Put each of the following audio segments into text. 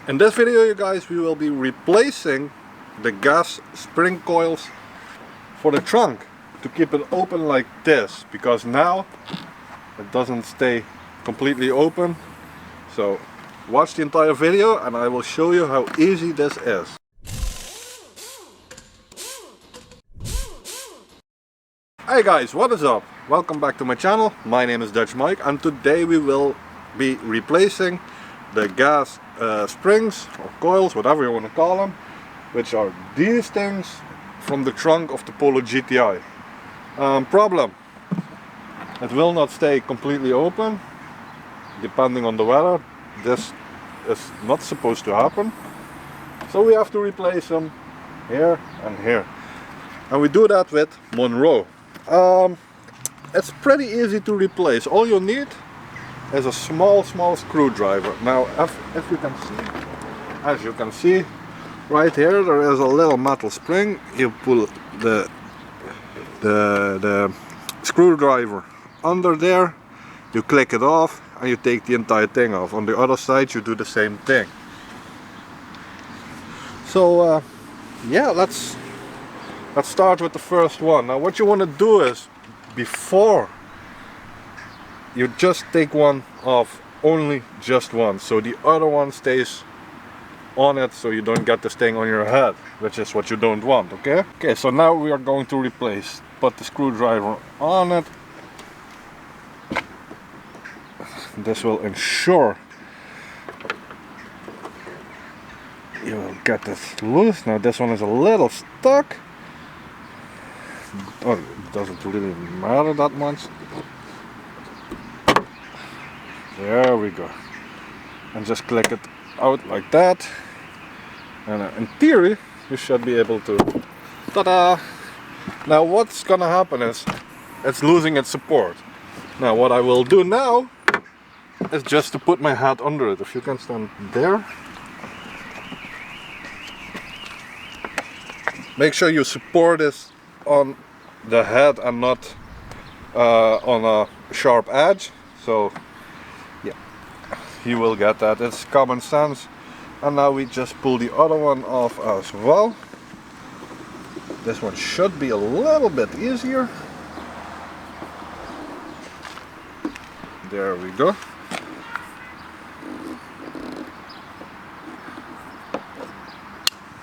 In this video, you guys, we will be replacing the gas spring coils for the trunk to keep it open like this, because now it doesn't stay completely open. So watch the entire video and I will show you how easy this is. Hey guys, what is up? Welcome back to my channel. My name is Dutch Mike and today we will be replacing the gas springs or coils, whatever you want to call them, which are these things from the trunk of the Polo Gti. Problem: it will not stay completely open depending on the weather. This is not supposed to happen, so we have to replace them here and here, and we do that with Monroe. It's pretty easy to replace. All you need is a small screwdriver. Now if you can see, as you can see right here, there is a little metal spring. You pull the screwdriver under there, you click it off and you take the entire thing off. On the other side you do the same thing. So yeah, let's start with the first one. Now what you want to do is, before you just take one off, only just one, so the other one stays on it, so you don't get this thing on your head, which is what you don't want. Okay, so now we are going to replace. Put the screwdriver on it. This will ensure you will get this loose. Now this one is a little stuck. Oh, it doesn't really matter that much. There we go. And just click it out like that. And in theory, you should be able to. Ta-da! Now what's gonna happen is, it's losing its support. Now what I will do now is just to put my head under it. If you can stand there. Make sure you support this on the head and not on a sharp edge. So yeah, you will get that. It's common sense. And now we just pull the other one off as well. This one should be a little bit easier. There we go.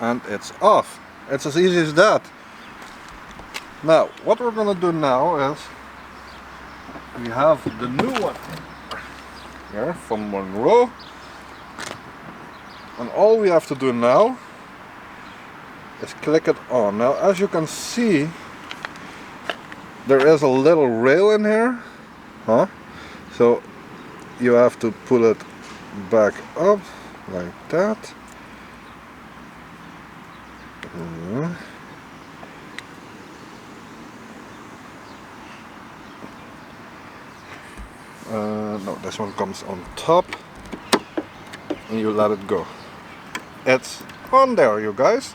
And it's off. It's as easy as that. Now what we're gonna do now is, we have the new one here from Monroe, and all we have to do now is click it on. Now as you can see, there is a little rail in here, so you have to pull it back up like that. No, this one comes on top and you let it go. It's on there, you guys.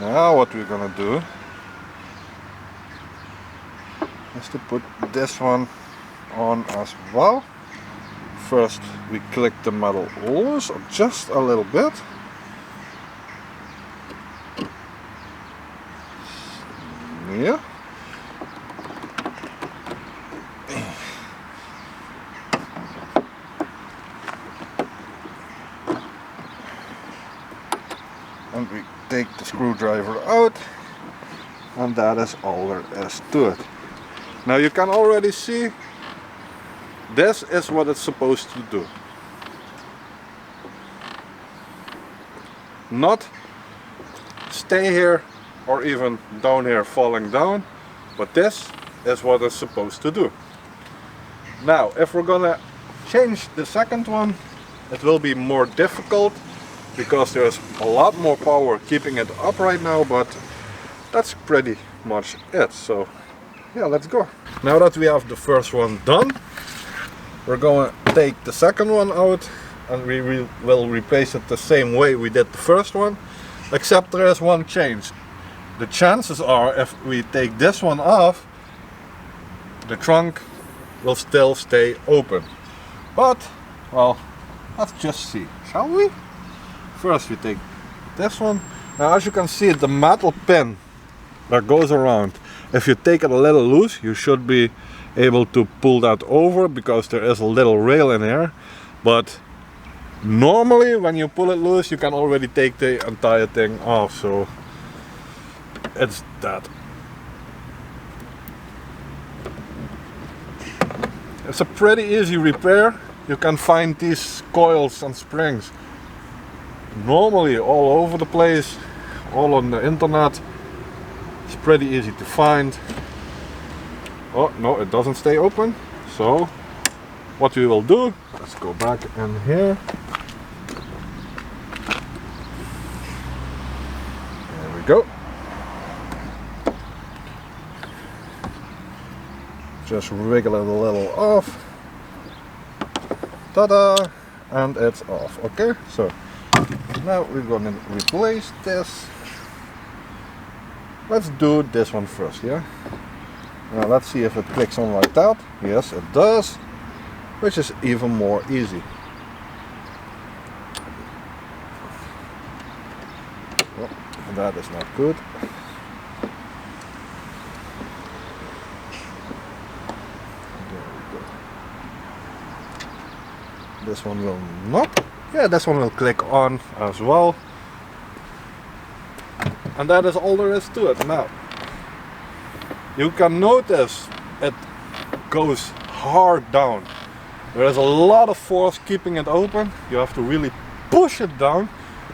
Now what we're gonna do is to put this one on as well. First we click the metal loose just a little bit. Yeah. And we take the screwdriver out, and that is all there is to it. Now you can already see, this is what it's supposed to do. Not stay here or even down here falling down, but this is what it's supposed to do. Now if we're gonna change the second one, it will be more difficult because there's a lot more power keeping it up right now, but that's pretty much it. So yeah, let's go. Now that we have the first one done, we're going to take the second one out and we will replace it the same way we did the first one, except there is one change. The chances are, if we take this one off, the trunk will still stay open. But, well, let's just see, shall we? First we take this one. Now as you can see, the metal pin that goes around, if you take it a little loose, you should be able to pull that over because there is a little rail in here. But normally when you pull it loose, you can already take the entire thing off, so it's that. It's a pretty easy repair. You can find these coils and springs normally all over the place, all on the internet. It's pretty easy to find. Oh no, it doesn't stay open. So what we will do, let's go back in here. There we go. Just wiggle it a little off. Ta-da! And it's off. Okay, so now we're gonna replace this. Let's do this one first, yeah? Now let's see if it clicks on like that. Yes, it does, which is even more easy. Oh, that is not good. This one will not. Yeah, this one will click on as well. And that is all there is to it. Now, you can notice it goes hard down. There is a lot of force keeping it open. You have to really push it down.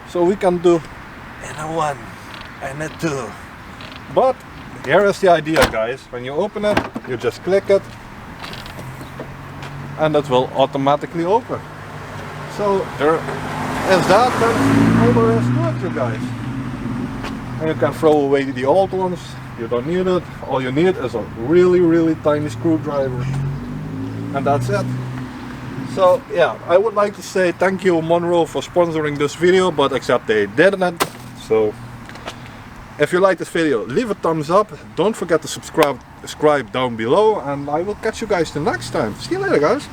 So we can do in a 1 and a 2. But here is the idea, guys. When you open it, you just click it and it will automatically open. So there is that, that's all there is to it, you guys. And you can throw away the old ones, you don't need it. All you need is a really tiny screwdriver, and that's it. So yeah, I would like to say thank you Monroe for sponsoring this video, but except they didn't. So if you like this video, leave a thumbs up, don't forget to subscribe down below, and I will catch you guys the next time. See you later, guys.